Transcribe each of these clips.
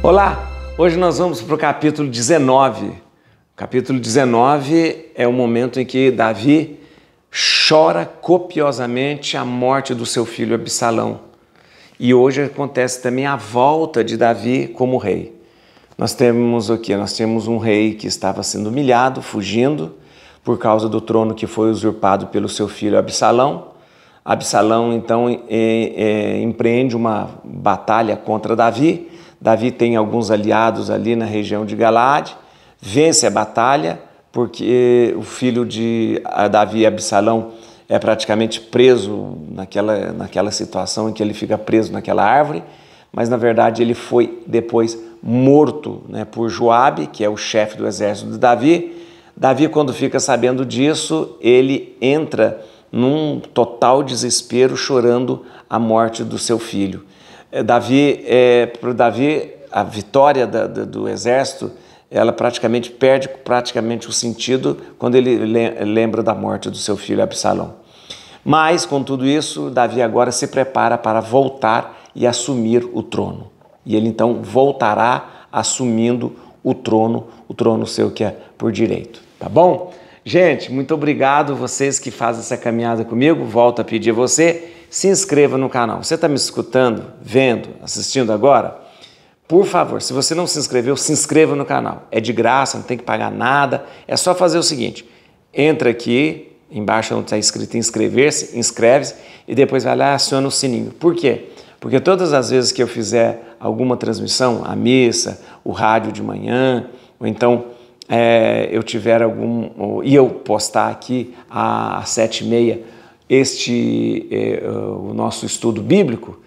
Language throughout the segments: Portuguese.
Olá, hoje nós vamos para o capítulo 19. O capítulo 19 é o momento em que Davi chora copiosamente a morte do seu filho Absalão. E hoje acontece também a volta de Davi como rei. Nós temos o quê? Nós temos um rei que estava sendo humilhado, fugindo, por causa do trono que foi usurpado pelo seu filho Absalão. Absalão, então, empreende uma batalha contra Davi. Davi tem alguns aliados ali na região de Galaade, vence a batalha, porque o filho de Davi, Absalão, é praticamente preso naquela situação em que ele fica preso naquela árvore, mas na verdade ele foi depois morto, né, por Joabe, que é o chefe do exército de Davi. Davi, quando fica sabendo disso, ele entra num total desespero, chorando a morte do seu filho. Para Davi, a vitória do exército, ela perde o sentido quando ele lembra da morte do seu filho Absalão. Mas, com tudo isso, Davi agora se prepara para voltar e assumir o trono. E ele então voltará assumindo o trono seu que é por direito. Tá bom? Gente, muito obrigado vocês que fazem essa caminhada comigo. Volto a pedir a você, se inscreva no canal. Você está me escutando, vendo, assistindo agora? Por favor, se você não se inscreveu, se inscreva no canal. É de graça, não tem que pagar nada. É só fazer o seguinte, entra aqui, embaixo onde está escrito inscrever-se, inscreve-se e depois vai lá e aciona o sininho. Por quê? Porque todas as vezes que eu fizer alguma transmissão, a missa, o rádio de manhã, ou então eu tiver e eu postar aqui às 7h30 o nosso estudo bíblico,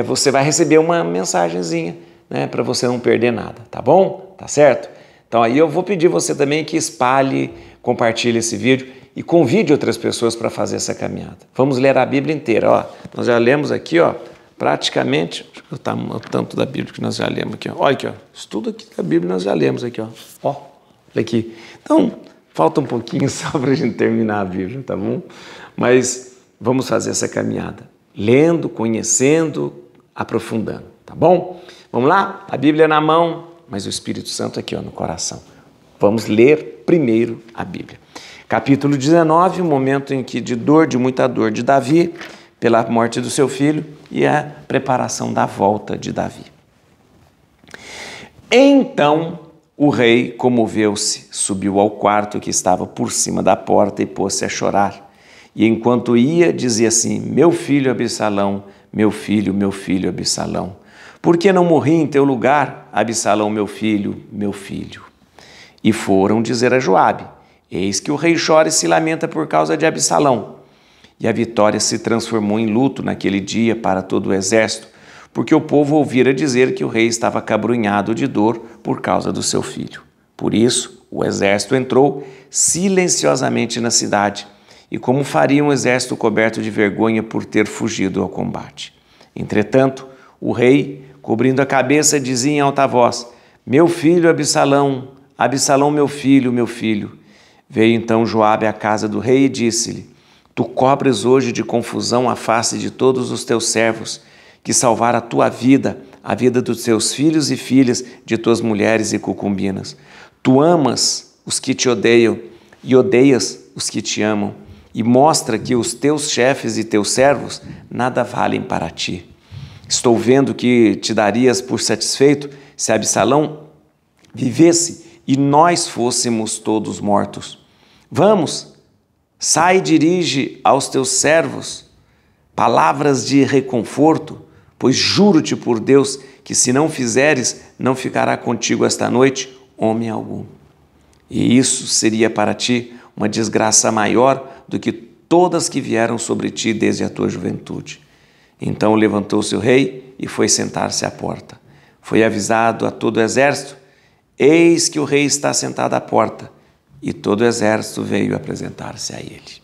você vai receber uma mensagenzinha, né, para você não perder nada, tá bom? Tá certo? Então aí eu vou pedir você também que espalhe, compartilhe esse vídeo e convide outras pessoas para fazer essa caminhada. Vamos ler a Bíblia inteira, ó. Nós já lemos aqui, ó, praticamente, o tanto da Bíblia que nós já lemos aqui, ó. Olha aqui, ó, estudo aqui da Bíblia nós já lemos aqui, ó. Ó, olha aqui. Então, falta um pouquinho só para a gente terminar a Bíblia, tá bom? Mas vamos fazer essa caminhada, lendo, conhecendo, aprofundando, tá bom? Vamos lá? A Bíblia na mão, mas o Espírito Santo aqui, ó, no coração. Vamos ler primeiro a Bíblia. Capítulo 19, o momento em que de muita dor de Davi, pela morte do seu filho e a preparação da volta de Davi. Então o rei comoveu-se, subiu ao quarto que estava por cima da porta e pôs-se a chorar. E enquanto ia, dizia assim: meu filho Absalão, meu filho Absalão, por que não morri em teu lugar, Absalão, meu filho, meu filho? E foram dizer a Joabe: eis que o rei chora e se lamenta por causa de Absalão. E a vitória se transformou em luto naquele dia para todo o exército, porque o povo ouvira dizer que o rei estava acabrunhado de dor por causa do seu filho. Por isso, o exército entrou silenciosamente na cidade, e como faria um exército coberto de vergonha por ter fugido ao combate. Entretanto, o rei, cobrindo a cabeça, dizia em alta voz: meu filho Absalão, Absalão, meu filho, meu filho. Veio então Joabe à casa do rei e disse-lhe: tu cobres hoje de confusão a face de todos os teus servos, que salvaram a tua vida, a vida dos teus filhos e filhas, de tuas mulheres e concubinas. Tu amas os que te odeiam e odeias os que te amam, e mostra que os teus chefes e teus servos nada valem para ti. Estou vendo que te darias por satisfeito se Absalão vivesse e nós fôssemos todos mortos. Vamos, sai e dirige aos teus servos palavras de reconforto, pois juro-te por Deus que se não fizeres, não ficará contigo esta noite homem algum. E isso seria para ti uma desgraça maior do que todas que vieram sobre ti desde a tua juventude. Então levantou-se o rei e foi sentar-se à porta. Foi avisado a todo o exército: eis que o rei está sentado à porta. E todo o exército veio apresentar-se a ele.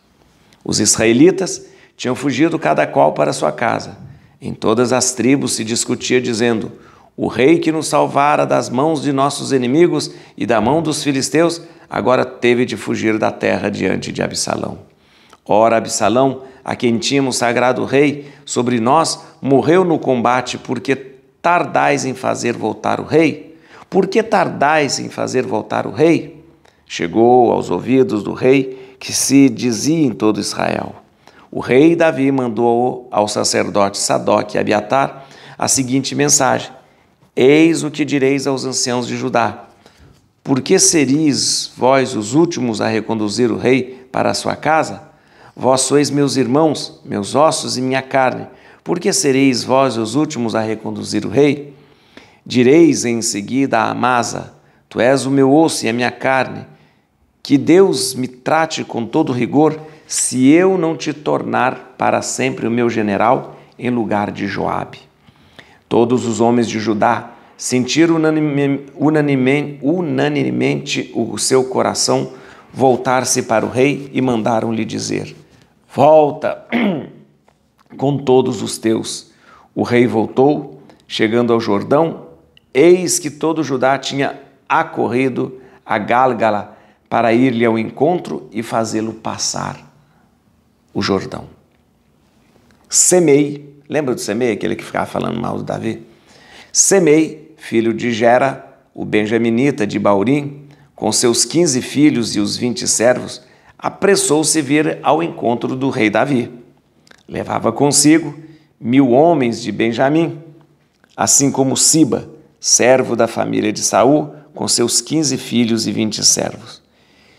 Os israelitas tinham fugido cada qual para sua casa. Em todas as tribos se discutia dizendo: o rei que nos salvara das mãos de nossos inimigos e da mão dos filisteus, agora teve de fugir da terra diante de Absalão. Ora, Absalão, a quem tínhamos sagrado rei sobre nós, morreu no combate, porque tardais em fazer voltar o rei? Por que tardais em fazer voltar o rei? Chegou aos ouvidos do rei que se dizia em todo Israel. O rei Davi mandou ao sacerdote Sadoque e Abiatar a seguinte mensagem: Eis o que direis aos anciãos de Judá. Por que sereis vós os últimos a reconduzir o rei para a sua casa? Vós sois meus irmãos, meus ossos e minha carne. Por que sereis vós os últimos a reconduzir o rei? Direis em seguida a Amasa: Tu és o meu osso e a minha carne. Que Deus me trate com todo rigor, se eu não te tornar para sempre o meu general em lugar de Joabe. Todos os homens de Judá sentiram unanimemente o seu coração voltar-se para o rei e mandaram-lhe dizer: Volta com todos os teus. O rei voltou, chegando ao Jordão, eis que todo Judá tinha acorrido a Gálgala para ir-lhe ao encontro e fazê-lo passar o Jordão. Semei, lembra de Semei, aquele que ficava falando mal de Davi? Semei, filho de Gera, o benjaminita de Baurim, com seus 15 filhos e os 20 servos, apressou-se vir ao encontro do rei Davi. Levava consigo 1000 homens de Benjamim, assim como Siba, servo da família de Saul, com seus 15 filhos e 20 servos.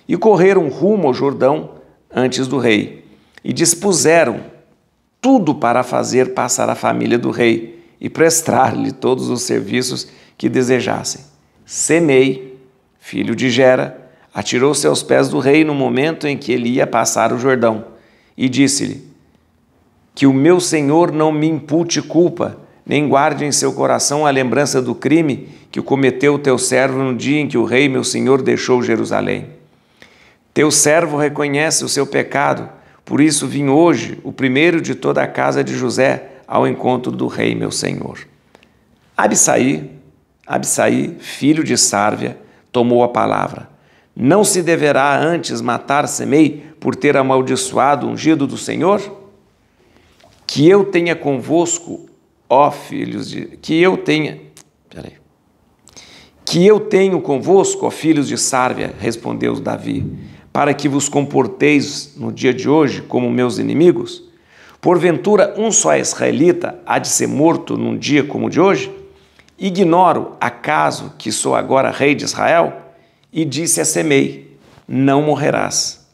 E correram rumo ao Jordão antes do rei, e dispuseram tudo para fazer passar a família do rei e prestar-lhe todos os serviços que desejassem. Semei, filho de Gera, atirou-se aos pés do rei no momento em que ele ia passar o Jordão, e disse-lhe: Que o meu senhor não me impute culpa, nem guarde em seu coração a lembrança do crime que cometeu o teu servo no dia em que o rei, meu senhor, deixou Jerusalém. Teu servo reconhece o seu pecado, por isso vim hoje, o primeiro de toda a casa de José, ao encontro do rei, meu senhor. Abisai, filho de Sárvia, tomou a palavra. Não se deverá antes matar Semei por ter amaldiçoado o ungido do Senhor? Que eu tenha convosco, ó filhos de... Que eu tenho convosco, ó filhos de Sárvia, respondeu Davi, para que vos comporteis no dia de hoje como meus inimigos? Porventura, um só israelita há de ser morto num dia como o de hoje? Ignoro, acaso, que sou agora rei de Israel? E disse a Semei: Não morrerás.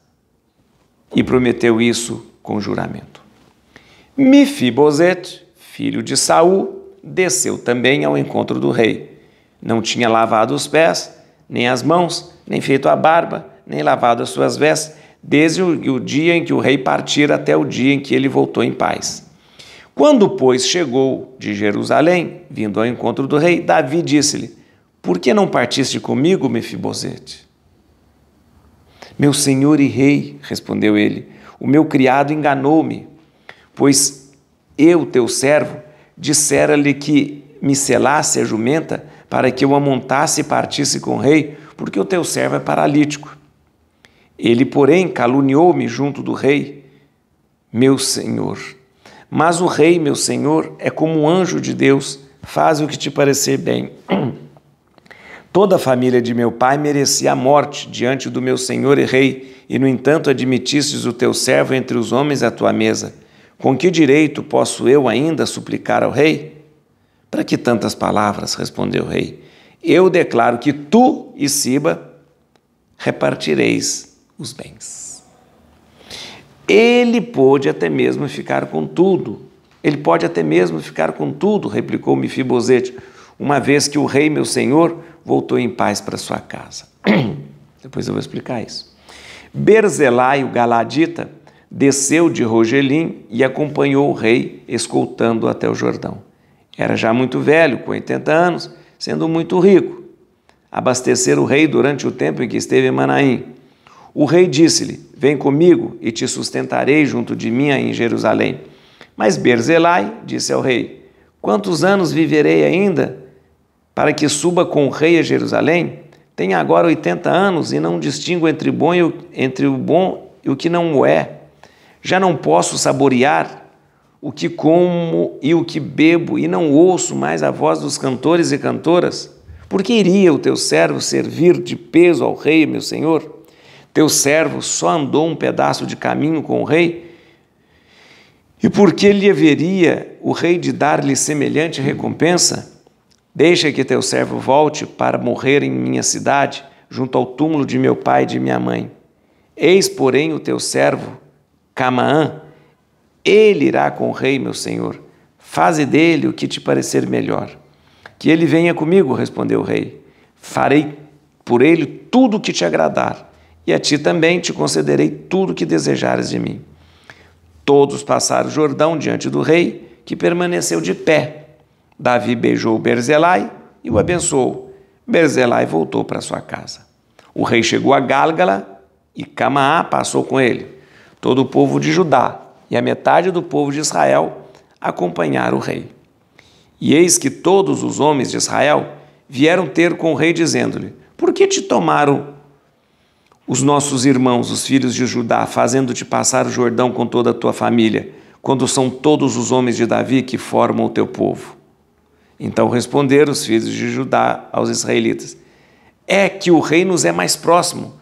E prometeu isso com juramento. Mefibosete, filho de Saul, desceu também ao encontro do rei. Não tinha lavado os pés, nem as mãos, nem feito a barba, nem lavado as suas vestes, desde o dia em que o rei partira até o dia em que ele voltou em paz. Quando, pois, chegou de Jerusalém, vindo ao encontro do rei, Davi disse-lhe: Por que não partiste comigo, Mefibosete? Meu senhor e rei, respondeu ele, o meu criado enganou-me, pois eu, teu servo, dissera-lhe que me selasse a jumenta para que eu a montasse e partisse com o rei, porque o teu servo é paralítico. Ele, porém, caluniou-me junto do rei, meu senhor. Mas o rei, meu senhor, é como um anjo de Deus, faz o que te parecer bem. Toda a família de meu pai merecia a morte diante do meu senhor e rei, e, no entanto, admitistes o teu servo entre os homens à tua mesa. Com que direito posso eu ainda suplicar ao rei? Para que tantas palavras? Respondeu o rei. Eu declaro que tu e Siba repartireis os bens. Ele pode até mesmo ficar com tudo. Ele pode até mesmo ficar com tudo, replicou Mefibosete, uma vez que o rei, meu senhor, voltou em paz para sua casa. Depois eu vou explicar isso. Berzelai, o galadita, desceu de Rogelim e acompanhou o rei, escoltando-o até o Jordão. Era já muito velho, com 80 anos, sendo muito rico. Abastecera o rei durante o tempo em que esteve em Manaim. O rei disse-lhe: Vem comigo e te sustentarei junto de mim em Jerusalém. Mas Berzelai disse ao rei: Quantos anos viverei ainda para que suba com o rei a Jerusalém? Tenho agora 80 anos e não distingo entre o bom e o que não o é. Já não posso saborear o que como e o que bebo, e não ouço mais a voz dos cantores e cantoras? Por que iria o teu servo servir de peso ao rei, meu senhor? Teu servo só andou um pedaço de caminho com o rei? E por que lhe haveria o rei de dar-lhe semelhante recompensa? Deixa que teu servo volte para morrer em minha cidade, junto ao túmulo de meu pai e de minha mãe. Eis, porém, o teu servo, Camaã, ele irá com o rei, meu senhor. Faze dele o que te parecer melhor. Que ele venha comigo, respondeu o rei. Farei por ele tudo o que te agradar, e a ti também te concederei tudo o que desejares de mim. Todos passaram o Jordão diante do rei, que permaneceu de pé. Davi beijou Berzelai e o abençoou. Berzelai voltou para sua casa. O rei chegou a Gálgala e Camaá passou com ele. Todo o povo de Judá e a metade do povo de Israel acompanharam o rei. E eis que todos os homens de Israel vieram ter com o rei, dizendo-lhe: por que te tomaram os nossos irmãos, os filhos de Judá, fazendo-te passar o Jordão com toda a tua família, quando são todos os homens de Davi que formam o teu povo? Então responderam os filhos de Judá aos israelitas: é que o rei nos é mais próximo.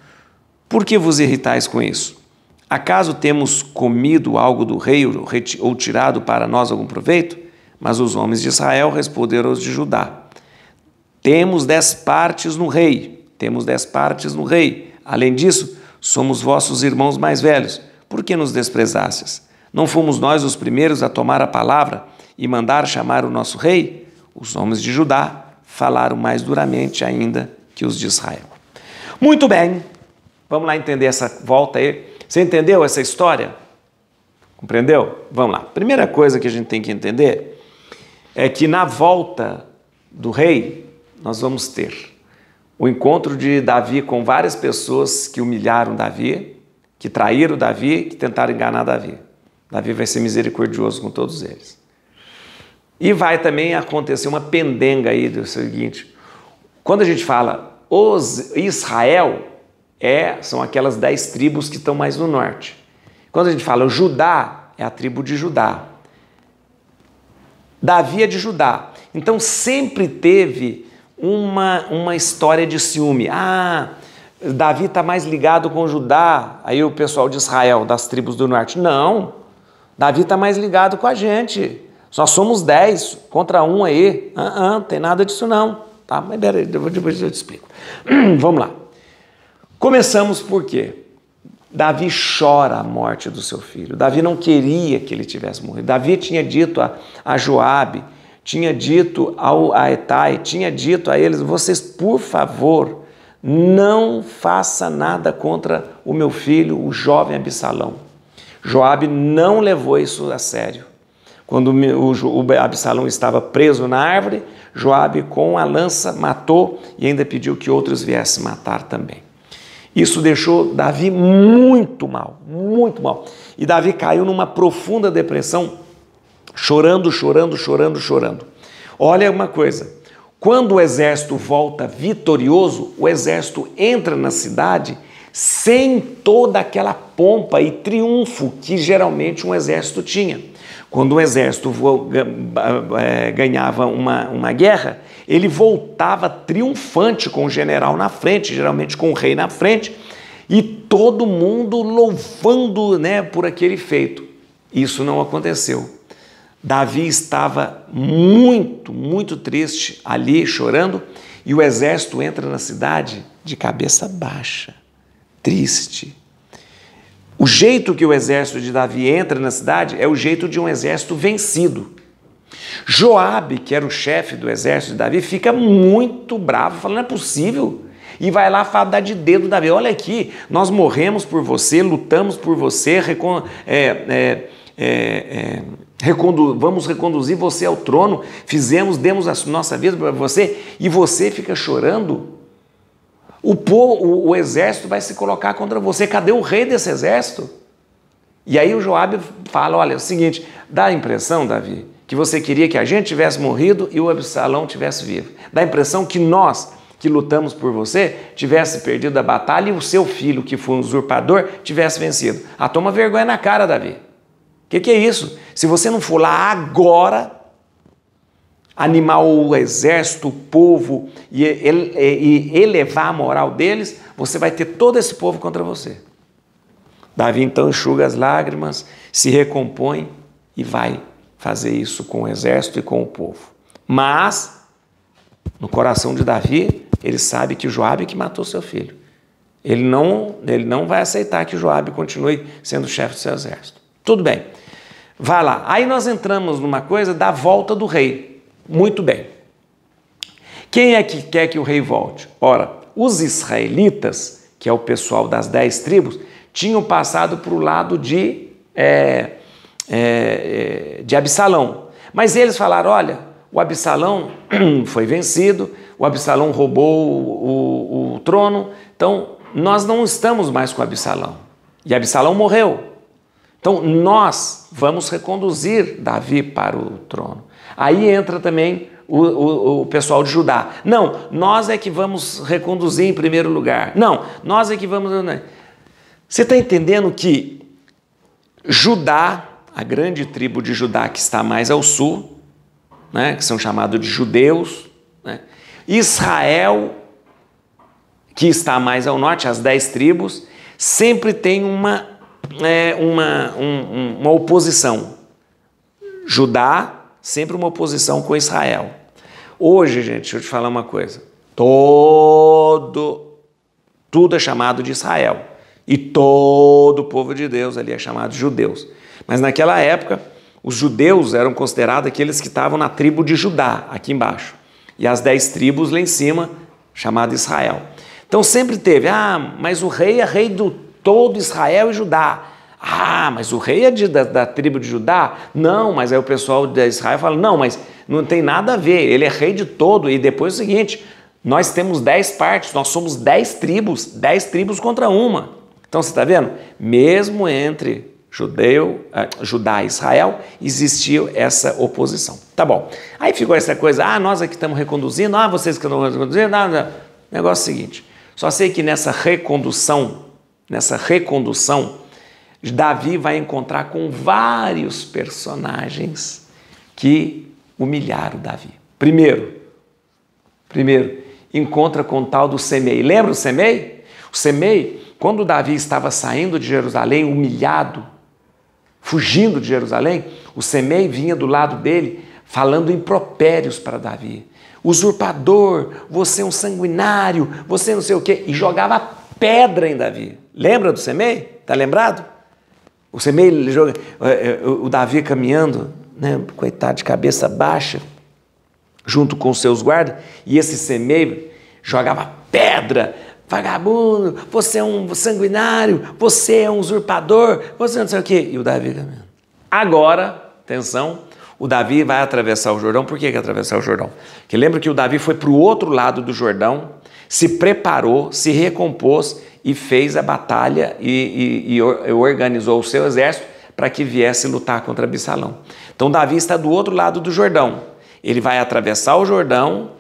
Por que vos irritais com isso? Acaso temos comido algo do rei ou tirado para nós algum proveito? Mas os homens de Israel responderam aos de Judá: temos 10 partes no rei, temos 10 partes no rei. Além disso, somos vossos irmãos mais velhos. Por que nos desprezastes? Não fomos nós os primeiros a tomar a palavra e mandar chamar o nosso rei? Os homens de Judá falaram mais duramente ainda que os de Israel. Muito bem, vamos lá entender essa volta aí. Você entendeu essa história? Compreendeu? Vamos lá. Primeira coisa que a gente tem que entender é que na volta do rei, nós vamos ter o encontro de Davi com várias pessoas que humilharam Davi, que traíram Davi, que tentaram enganar Davi. Davi vai ser misericordioso com todos eles. E vai também acontecer uma pendenga aí do seguinte: quando a gente fala Israel, são aquelas 10 tribos que estão mais no norte. Quando a gente fala Judá, é a tribo de Judá. Davi é de Judá. Então sempre teve uma história de ciúme. Davi está mais ligado com Judá, aí o pessoal de Israel, das tribos do norte. Não, Davi está mais ligado com a gente. Nós somos 10 contra 1 aí. Não tem nada disso não. Tá, mas peraí, depois eu te explico. Vamos lá. Começamos por quê? Davi chora a morte do seu filho. Davi não queria que ele tivesse morrido. Davi tinha dito a Joabe, tinha dito a Etai, tinha dito a eles: vocês, por favor, não façam nada contra o meu filho, o jovem Absalão. Joabe não levou isso a sério. Quando o Absalão estava preso na árvore, Joabe com a lança matou e ainda pediu que outros viessem matar também. Isso deixou Davi muito mal, muito mal. E Davi caiu numa profunda depressão, chorando. Olha uma coisa, quando o exército volta vitorioso, o exército entra na cidade sem toda aquela pompa e triunfo que geralmente um exército tinha. Quando um exército ganhava uma guerra, ele voltava triunfante com o general na frente, geralmente com o rei na frente, e todo mundo louvando, por aquele feito. Isso não aconteceu. Davi estava muito triste ali, chorando, e o exército entra na cidade de cabeça baixa, triste. O jeito que o exército de Davi entra na cidade é o jeito de um exército vencido. Joabe, que era o chefe do exército de Davi, fica muito bravo, falando: não é possível. E vai lá dar de dedo Davi: olha aqui, nós morremos por você, lutamos por você, vamos reconduzir você ao trono, demos a nossa vida para você, e você fica chorando. O exército vai se colocar contra você. Cadê o rei desse exército? E aí o Joabe fala: olha, é o seguinte, dá a impressão, Davi, que você queria que a gente tivesse morrido e o Absalão tivesse vivo. Dá a impressão que nós, que lutamos por você, tivesse perdido a batalha e o seu filho, que foi um usurpador, tivesse vencido. Toma vergonha na cara, Davi. que é isso? Se você não for lá agora, animar o exército, o povo e elevar a moral deles, você vai ter todo esse povo contra você. Davi então enxuga as lágrimas, se recompõe e vai fazer isso com o exército e com o povo. Mas, no coração de Davi, ele sabe que Joabe que matou seu filho. Ele não vai aceitar que Joabe continue sendo chefe do seu exército. Tudo bem, vai lá. Aí nós entramos numa coisa da volta do rei. Muito bem. Quem é que quer que o rei volte? Ora, os israelitas, que é o pessoal das 10 tribos, tinham passado para o lado de Absalão. Mas eles falaram, olha, o Absalão foi vencido, o Absalão roubou o trono, então nós não estamos mais com Absalão. E Absalão morreu. Então nós vamos reconduzir Davi para o trono. Aí entra também o pessoal de Judá. Não, nós é que vamos reconduzir em primeiro lugar. Não, nós é que vamos... Você está entendendo que Judá, a grande tribo de Judá que está mais ao sul, né, que são chamados de judeus, né, Israel, que está mais ao norte, as 10 tribos, sempre tem uma oposição. Judá, sempre uma oposição com Israel. Hoje, gente, deixa eu te falar uma coisa. Tudo é chamado de Israel. E todo o povo de Deus ali é chamado de judeus. Mas naquela época, os judeus eram considerados aqueles que estavam na tribo de Judá, aqui embaixo. E as 10 tribos lá em cima, chamado Israel. Então sempre teve, mas o rei é rei do todo Israel e Judá. Mas o rei é da tribo de Judá? Não, mas aí o pessoal de Israel fala, não, mas não tem nada a ver, ele é rei de todo. E depois é o seguinte, nós temos 10 partes, nós somos 10 tribos contra uma. Então você está vendo? Mesmo entre Judá e Israel, existiu essa oposição. Tá bom. Aí ficou essa coisa, nós aqui estamos reconduzindo, vocês que estão reconduzindo, não. Negócio é o seguinte, só sei que nessa recondução, Davi vai encontrar com vários personagens que humilharam Davi. Primeiro, encontra com o tal do Semei. Lembra o Semei? O Semei, quando Davi estava saindo de Jerusalém, humilhado, fugindo de Jerusalém, o Semei vinha do lado dele, falando impropérios para Davi. Usurpador, você é um sanguinário, você não sei o quê, e jogava pedra em Davi. Lembra do Semei? Está lembrado? O Semei, o Davi caminhando, né, coitado, de cabeça baixa, junto com os seus guardas, e esse Semei jogava pedra. Vagabundo, você é um sanguinário, você é um usurpador, você não sei o quê. E o Davi caminhando. Agora, atenção, o Davi vai atravessar o Jordão. Por que atravessar o Jordão? Porque lembra que o Davi foi para o outro lado do Jordão, se preparou, se recompôs e fez a batalha e organizou o seu exército para que viesse lutar contra Absalão. Então Davi está do outro lado do Jordão. Ele vai atravessar o Jordão,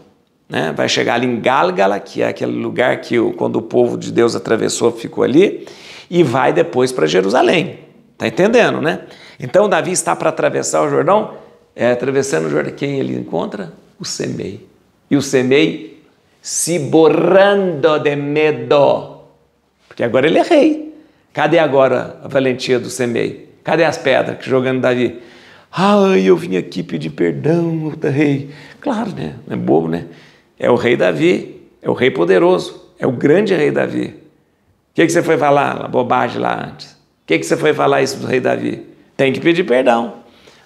né, vai chegar ali em Gálgala, que é aquele lugar que quando o povo de Deus atravessou, ficou ali, e vai depois para Jerusalém. Está entendendo, né? Então Davi está para atravessar o Jordão, atravessando o Jordão, quem ele encontra? O Semei. E o Semei se borrando de medo, porque agora ele é rei. Cadê agora a valentia do Semei? Cadê as pedras que jogando Davi? Eu vim aqui pedir perdão, rei. Claro, né? Não é bobo, né? É o rei Davi, é o rei poderoso, é o grande rei Davi. O que você foi falar? A bobagem lá antes. O que você foi falar isso do rei Davi? Tem que pedir perdão.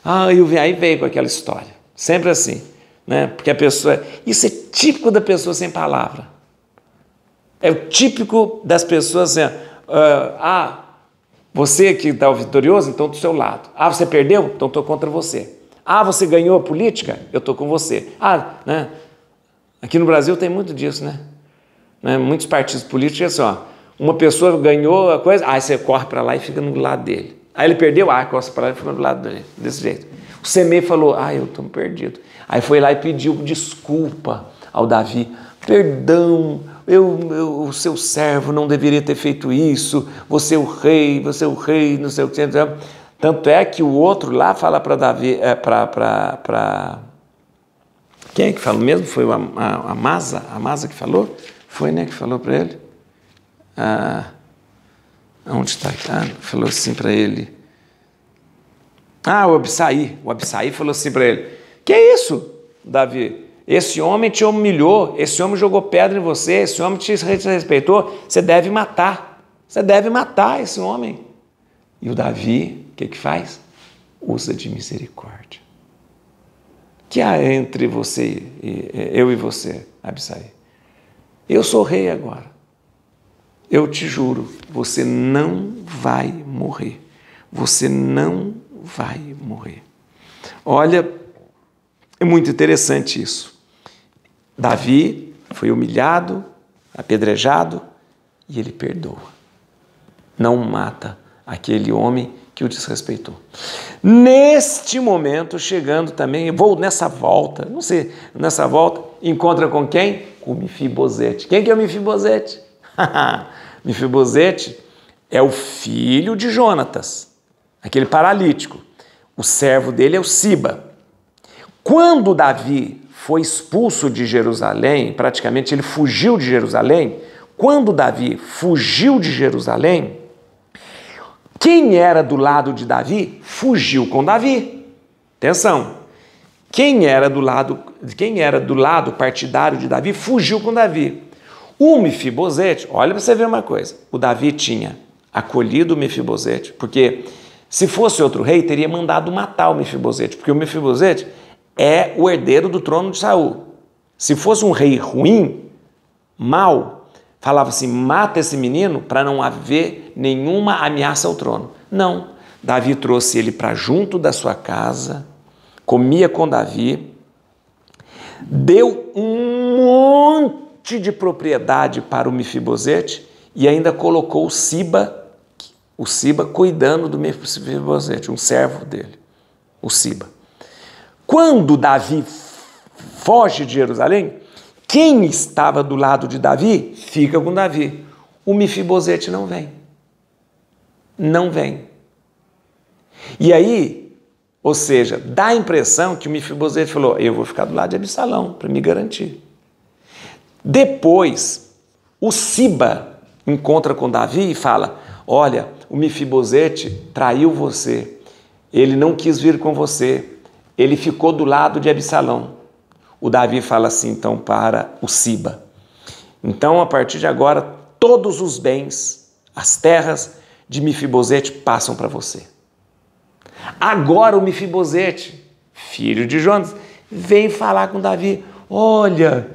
Aí veio com aquela história. Sempre assim, né? Porque a pessoa... Isso é típico da pessoa sem palavra. É o típico das pessoas assim, você que está vitorioso, então do seu lado. Você perdeu? Então estou contra você. Você ganhou a política? Eu estou com você. Né? Aqui no Brasil tem muito disso, né? Muitos partidos políticos, assim, uma pessoa ganhou a coisa, aí você corre para lá e fica no lado dele. Aí ele perdeu, corre para lá e fica do lado dele, desse jeito. O Semei falou, eu estou perdido. Aí foi lá e pediu desculpa ao Davi. Perdão, o seu servo não deveria ter feito isso, você é o rei, não sei o que. Tanto é que o outro lá fala para Davi, quem é que falou mesmo? Foi a Amasa que falou? Foi, né, que falou para ele? Onde está? Falou assim para ele. O Abissai falou assim para ele: que é isso, Davi? Esse homem te humilhou, esse homem jogou pedra em você, esse homem te respeitou, você deve matar esse homem. E o Davi, o que faz? Usa de misericórdia. Que há entre você, eu e você, Abissai? Eu sou rei agora. Eu te juro, você não vai morrer. Você não vai morrer. Olha, é muito interessante isso. Davi foi humilhado, apedrejado, e ele perdoa. Não mata aquele homem que o desrespeitou. Neste momento, chegando também, nessa volta, encontra com quem? Com Mefibosete. Quem que é o Mefibosete? Mefibosete é o filho de Jonatas, aquele paralítico. O servo dele é o Siba. Quando Davi foi expulso de Jerusalém, praticamente ele fugiu de Jerusalém, quando Davi fugiu de Jerusalém, quem era do lado de Davi, fugiu com Davi. Atenção, quem era do lado partidário de Davi, fugiu com Davi. O Mefibosete, olha para você ver uma coisa, o Davi tinha acolhido o Mefibosete, porque se fosse outro rei, teria mandado matar o Mefibosete, porque o Mefibosete é o herdeiro do trono de Saul. Se fosse um rei ruim, mau, falava assim, mata esse menino para não haver nenhuma ameaça ao trono. Não, Davi trouxe ele para junto da sua casa, comia com Davi, deu um monte de propriedade para o Mefibosete e ainda colocou o Siba cuidando do Mefibosete, um servo dele, o Siba. Quando Davi foge de Jerusalém, quem estava do lado de Davi, fica com Davi. O Mefibosete não vem. Não vem. E aí, ou seja, dá a impressão que o Mefibosete falou, eu vou ficar do lado de Absalão, para me garantir. Depois, o Siba encontra com Davi e fala, olha, o Mefibosete traiu você, ele não quis vir com você, ele ficou do lado de Absalão. O Davi fala assim, então, para o Siba. Então, a partir de agora, todos os bens, as terras de Mefibosete passam para você. Agora o Mefibosete, filho de Jonas, vem falar com Davi, olha,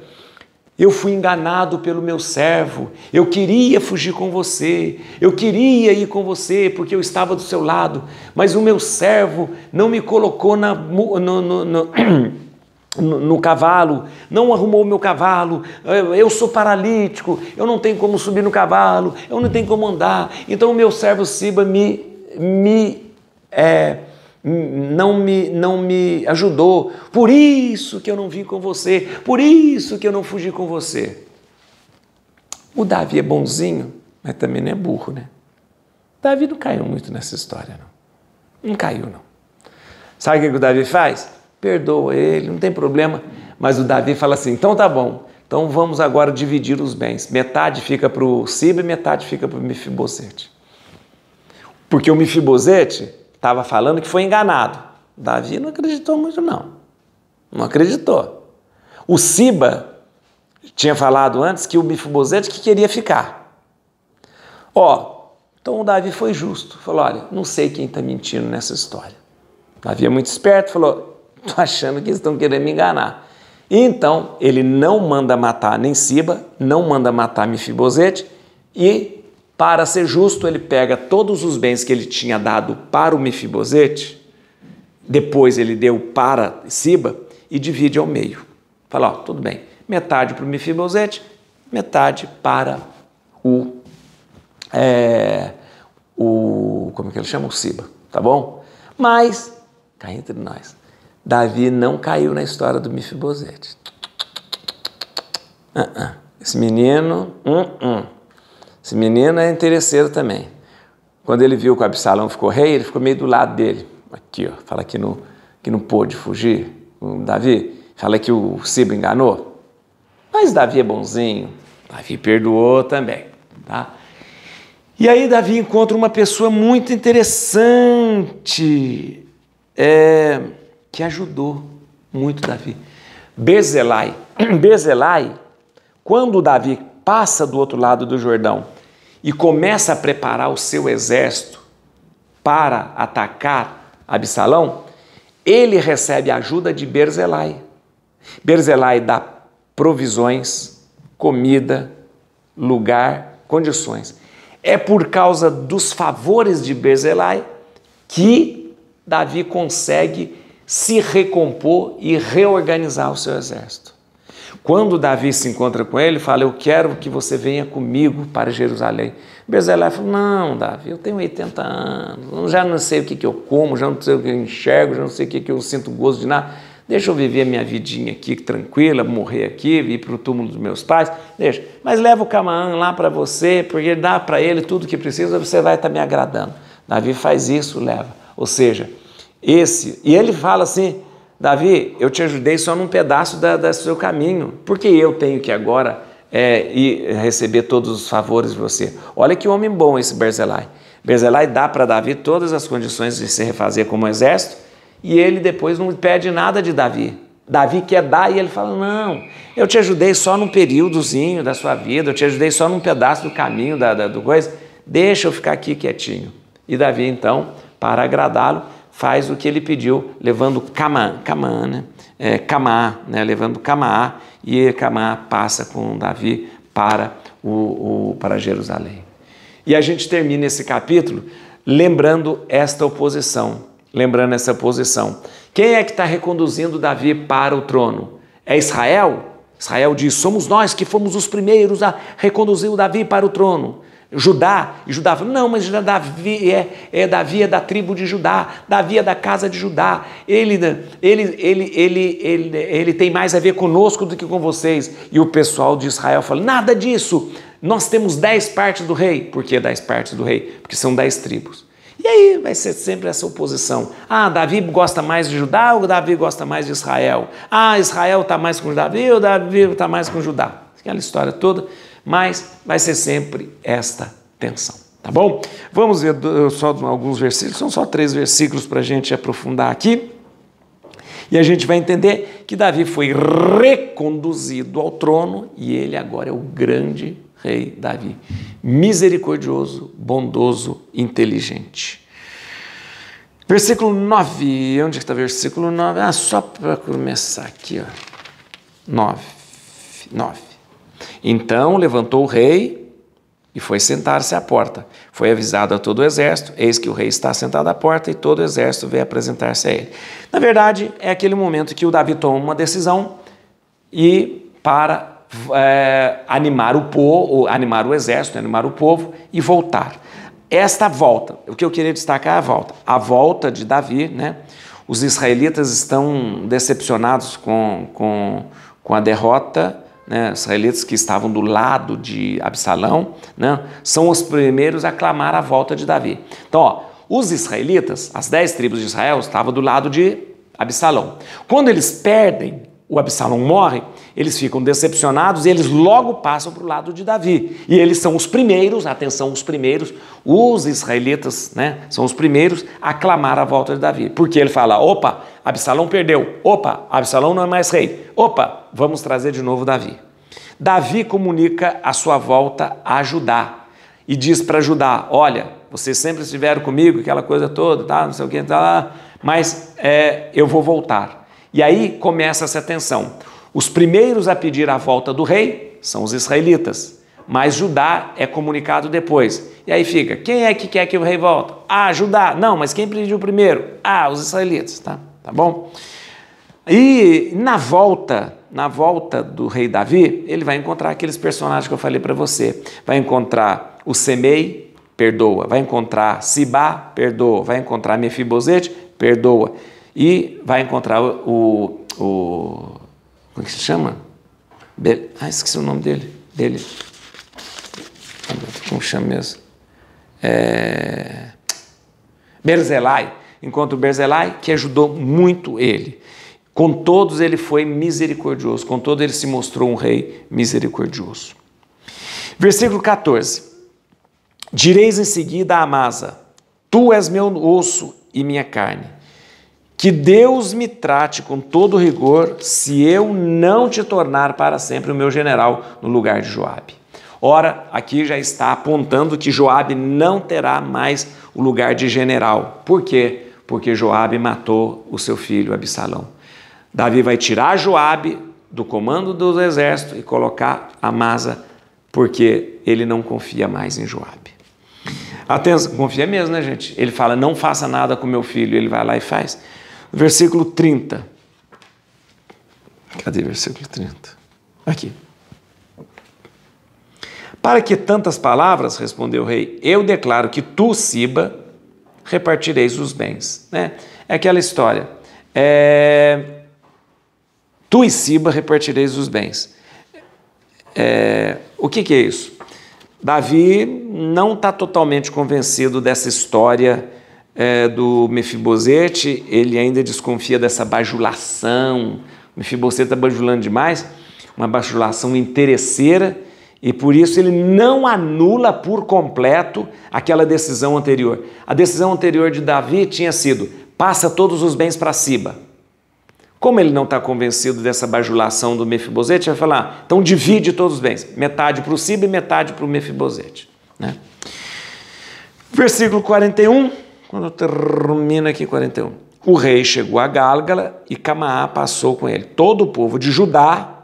eu fui enganado pelo meu servo, eu queria fugir com você, eu queria ir com você porque eu estava do seu lado, mas o meu servo não me colocou no cavalo, não arrumou o meu cavalo, eu sou paralítico, eu não tenho como subir no cavalo, eu não tenho como andar, então o meu servo Siba não me ajudou, por isso que eu não vim com você, por isso que eu não fugi com você. O Davi é bonzinho, mas também não é burro, né? Davi não caiu muito nessa história, não. Não caiu, não. Sabe o que o Davi faz? Perdoa ele, não tem problema, mas o Davi fala assim, então tá bom, então vamos agora dividir os bens, metade fica para o Siba e metade fica para o Mefibosete. Porque o Mefibosete estava falando que foi enganado. Davi não acreditou muito, não. Não acreditou. O Siba tinha falado antes que o Mefibosete que queria ficar. Então o Davi foi justo. Falou, olha, não sei quem está mentindo nessa história. Davi é muito esperto, falou, estou achando que eles estão querendo me enganar. Então, ele não manda matar nem Siba, não manda matar Mefibosete e, para ser justo, ele pega todos os bens que ele tinha dado para o Mefibosete, depois ele deu para Siba e divide ao meio. Fala, tudo bem, metade para o Mefibosete, metade para como que ele chama? O Siba, tá bom? Mas, cá entre nós, Davi não caiu na história do Mefibosete. Esse menino... Esse menino é interesseiro também. quando ele viu que o Absalão ficou rei, ele ficou meio do lado dele. Aqui, ó, fala que não pôde fugir. O Davi fala que o Siba enganou. Mas Davi é bonzinho. Davi perdoou também, tá? E aí Davi encontra uma pessoa muito interessante, que ajudou muito Davi. Berzelai. Berzelai, quando Davi passa do outro lado do Jordão e começa a preparar o seu exército para atacar Absalão, ele recebe a ajuda de Berzelai. Berzelai dá provisões, comida, lugar, condições. É por causa dos favores de Berzelai que Davi consegue se recompor e reorganizar o seu exército. Quando Davi se encontra com ele, fala: eu quero que você venha comigo para Jerusalém. Berzelai fala: não, Davi, eu tenho 80 anos, já não sei o que eu como, já não sei o que eu enxergo, já não sei o que eu sinto gosto de nada. Deixa eu viver a minha vidinha aqui tranquila, morrer aqui, ir para o túmulo dos meus pais, deixa. Mas leva o Canaã lá para você, porque dá para ele tudo o que precisa, você vai estar me agradando. Davi faz isso, leva. Ou seja, e ele fala assim: Davi, eu te ajudei só num pedaço do seu caminho, porque eu tenho que agora ir receber todos os favores de você. Olha que homem bom esse Berzelai. Berzelai dá para Davi todas as condições de se refazer como exército, e ele depois não pede nada de Davi. Davi quer dar e ele fala: não, eu te ajudei só num períodozinho da sua vida, eu te ajudei só num pedaço do caminho do coisa, deixa eu ficar aqui quietinho. E Davi então, para agradá-lo, faz o que ele pediu, levando Camaã, levando Camaã, e Camaã passa com Davi para Jerusalém. E a gente termina esse capítulo lembrando essa oposição. Quem é que está reconduzindo Davi para o trono? É Israel? Israel diz: somos nós que fomos os primeiros a reconduzir o Davi para o trono. Judá, e Judá fala: não, mas Davi Davi é da tribo de Judá, Davi é da casa de Judá, ele tem mais a ver conosco do que com vocês. E o pessoal de Israel fala: nada disso, nós temos 10 partes do rei. Por que 10 partes do rei? Porque são 10 tribos. E aí vai ser sempre essa oposição. Davi gosta mais de Judá ou Davi gosta mais de Israel? Israel está mais com Davi ou Davi está mais com Judá? Aquela história toda, mas vai ser sempre esta tensão, tá bom? Vamos ver só alguns versículos, são só 3 versículos para a gente aprofundar aqui. E a gente vai entender que Davi foi reconduzido ao trono e ele agora é o grande rei Davi, misericordioso, bondoso, inteligente. Versículo 9, onde está o versículo 9? Só para começar aqui, 9. Então levantou o rei e foi sentar-se à porta. Foi avisado a todo o exército: eis que o rei está sentado à porta, e todo o exército veio apresentar-se a ele. Na verdade, é aquele momento que o Davi toma uma decisão e para animar o povo, animar o exército, animar o povo e voltar. Esta volta, o que eu queria destacar é a volta de Davi, né? Os israelitas estão decepcionados com a derrota, né? Os israelitas que estavam do lado de Absalão, né? São os primeiros a clamar a volta de Davi. Então, os israelitas, as 10 tribos de Israel, estavam do lado de Absalão. Quando eles perdem, o Absalão morre, eles ficam decepcionados e eles logo passam para o lado de Davi. E eles são os primeiros, atenção, os israelitas, né, são os primeiros a clamar a volta de Davi. Porque ele fala: opa, Absalão perdeu, opa, Absalão não é mais rei, opa, vamos trazer de novo Davi. Davi comunica a sua volta a Judá e diz para Judá: olha, vocês sempre estiveram comigo, aquela coisa toda, tá, não sei o que, tá, mas eu vou voltar. E aí começa essa tensão. Os primeiros a pedir a volta do rei são os israelitas, mas Judá é comunicado depois. E aí fica: quem é que quer que o rei volte? Judá. Não, mas quem pediu primeiro? Os israelitas, tá bom? E na volta do rei Davi, ele vai encontrar aqueles personagens que eu falei para você. Vai encontrar o Semei, perdoa. Vai encontrar Sibá, perdoa. Vai encontrar Mefibosete, perdoa. E vai encontrar como é que se chama? Esqueci o nome dele. Como chama mesmo? Berzelai, encontra o Berzelai, que ajudou muito ele. Com todos ele foi misericordioso, com todos ele se mostrou um rei misericordioso. Versículo 14. Direis em seguida a Amasa: tu és meu osso e minha carne. Que Deus me trate com todo rigor, se eu não te tornar para sempre o meu general no lugar de Joabe. Ora, aqui já está apontando que Joabe não terá mais o lugar de general. Por quê? Porque Joabe matou o seu filho Absalão. Davi vai tirar Joabe do comando do exército e colocar Amasa, porque ele não confia mais em Joabe. Atenção, confia mesmo, né, gente? Ele fala: não faça nada com meu filho. Ele vai lá e faz. Versículo 30. Cadê o versículo 30? Aqui. Para que tantas palavras, respondeu o rei, eu declaro que tu, Siba, repartireis os bens. Né? É aquela história. Tu e Siba repartireis os bens. O que é isso? Davi não está totalmente convencido dessa história do Mefibosete, ele ainda desconfia dessa bajulação. O Mefibosete está bajulando demais, uma bajulação interesseira, e por isso ele não anula por completo aquela decisão anterior. A decisão anterior de Davi tinha sido: passa todos os bens para Siba. Como ele não está convencido dessa bajulação do Mefibosete, vai falar: então divide todos os bens, metade para o Siba e metade para o Mefibosete. Né? Versículo 41, quando termina aqui 41. O rei chegou a Gálgala e Camaá passou com ele. Todo o povo de Judá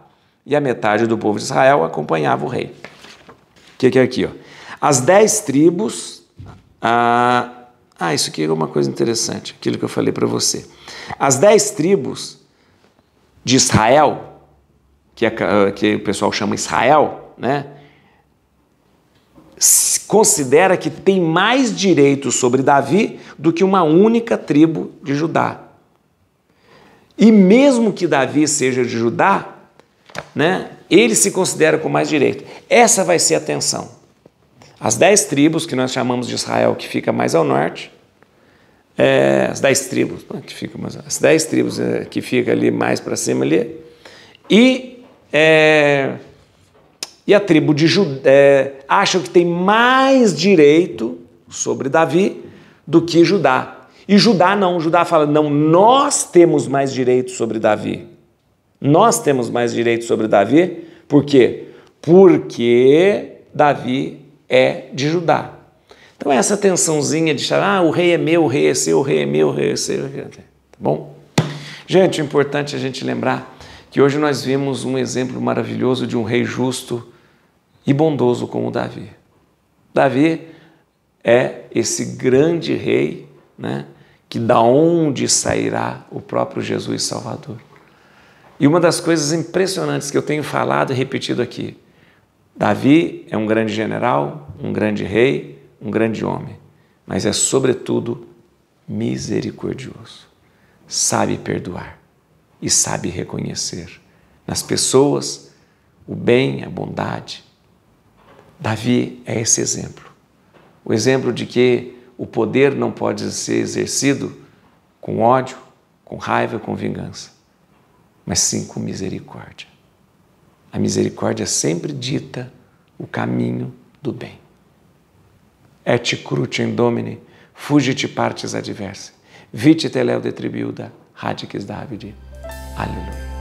e a metade do povo de Israel acompanhava o rei. O que é aqui? Ó? As 10 tribos... isso aqui é uma coisa interessante, aquilo que eu falei para você. As 10 tribos de Israel, que o pessoal chama Israel, né, considera que tem mais direitos sobre Davi do que uma única tribo de Judá. E mesmo que Davi seja de Judá, né, ele se considera com mais direito. Essa vai ser a tensão. As 10 tribos que nós chamamos de Israel, que fica mais ao norte, as 10 tribos que fica ali mais para cima ali, e a tribo de Judá acham que tem mais direito sobre Davi do que Judá. E Judá não, Judá fala: não, nós temos mais direito sobre Davi. Nós temos mais direito sobre Davi. Por quê? Porque Davi é de Judá. Então essa tensãozinha de o rei é meu, o rei é seu, o rei é meu, o rei é seu, tá bom? Gente, é importante a gente lembrar que hoje nós vimos um exemplo maravilhoso de um rei justo e bondoso como Davi. Davi é esse grande rei, né, que da onde sairá o próprio Jesus Salvador. E uma das coisas impressionantes que eu tenho falado e repetido aqui: Davi é um grande general, um grande rei, um grande homem, mas é sobretudo misericordioso, sabe perdoar e sabe reconhecer nas pessoas o bem, a bondade. Davi é esse exemplo, o exemplo de que o poder não pode ser exercido com ódio, com raiva, com vingança, mas sim com misericórdia. A misericórdia sempre dita o caminho do bem. Et crucem Domini, fugit partes adversae, vite teleo detribuda, radices Davidi. Aleluia.